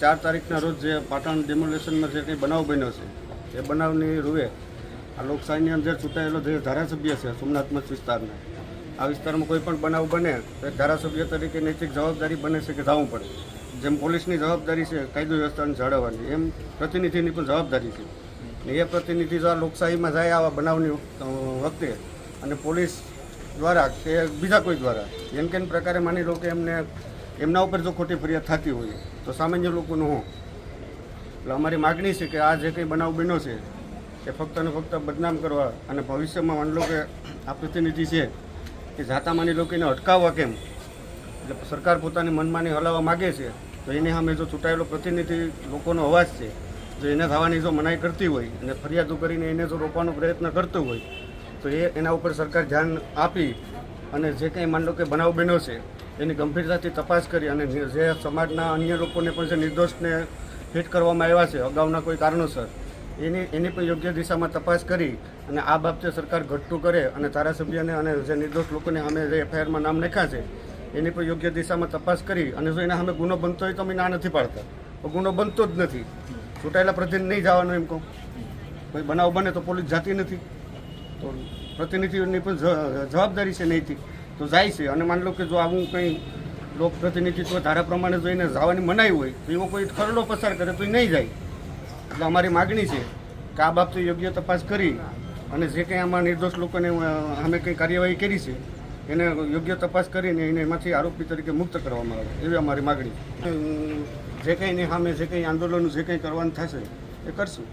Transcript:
4 તારીખના રોજ જે પાટણ ડેમોલેશનમાં જે કંઈ બનાવ બન્યો છે એ બનાવની રૂએ આ લોકશાહીની અંદર ચૂંટાયેલો જે ધારાસભ્ય છે સોમનાથ મઠ વિસ્તારના, આ વિસ્તારમાં કોઈ પણ બનાવ બને તો એક ધારાસભ્ય તરીકે નૈતિક જવાબદારી બને છે કે જવું પડે. જેમ પોલીસની જવાબદારી છે કાયદો વ્યવસ્થાને જાળવવાની, એમ પ્રતિનિધિની પણ જવાબદારી છે. એ પ્રતિનિધિ જો આ લોકશાહીમાં જાય આવા બનાવની વખતે અને પોલીસ દ્વારા કે બીજા કોઈ દ્વારા એમ કેમ પ્રકારે માની લો કે એમના ઉપર જો ખોટી ફરિયાદ થતી હોય તો સામાન્ય લોકોનું હું એટલે અમારી માગણી છે કે આ જે કંઈ બનાવ બન્યો છે એ ફક્ત અને ફક્ત બદનામ કરવા અને ભવિષ્યમાં માની લો કે આ પ્રતિનિધિ છે કે જાતા માની લો કે એને અટકાવવા કેમ, એટલે સરકાર પોતાની મનમાની હલાવવા માગે છે તો એની સામે જો ચૂંટાયેલો પ્રતિનિધિ લોકોનો અવાજ છે, જો એને થવાની જો મનાઈ કરતી હોય અને ફરિયાદો કરીને એને જો રોકવાનો પ્રયત્ન કરતો હોય તો એના ઉપર સરકાર ધ્યાન આપી અને જે કંઈ માની લો કે બનાવ બન્યો છે એની ગંભીરતાથી તપાસ કરી અને જે સમાજના અન્ય લોકોને પણ જે નિર્દોષને હિટ કરવામાં આવ્યા છે અગાઉના કોઈ કારણોસર એની પણ યોગ્ય દિશામાં તપાસ કરી અને આ બાબતે સરકાર ઘટતું કરે અને ધારાસભ્યને અને જે નિર્દોષ લોકોને સામે જે એફઆઈઆરમાં નામ લખ્યા છે એની પણ યોગ્ય દિશામાં તપાસ કરી અને જો એના સામે ગુનો બનતો હોય તો અમે ના નથી પાડતા, તો ગુનો બનતો જ નથી. ચૂંટાયેલા પ્રતિનિધિ નહીં જવાનું એમ કહું, કોઈ બનાવ બને તો પોલીસ જાતી નથી, તો પ્રતિનિધિઓની પણ જવાબદારી છે નૈતિક તો જાય છે. અને માની લો કે જો આવું કંઈ લોકપ્રતિનિધિત્વ ધારા પ્રમાણે જોઈને જવાની મનાઈ હોય તો એવો કોઈ ખરડો પસાર કરે તો એ નહીં જાય. એટલે અમારી માગણી છે કે આ બાબતે યોગ્ય તપાસ કરી અને જે કંઈ આમાં નિર્દોષ લોકોને અમે કંઈ કાર્યવાહી કરી છે એને યોગ્ય તપાસ કરીને એને એમાંથી આરોપી તરીકે મુક્ત કરવામાં આવે એવી અમારી માગણી. જે કંઈ સામે જે કંઈ આંદોલન જે કંઈ કરવાનું થશે એ કરશું.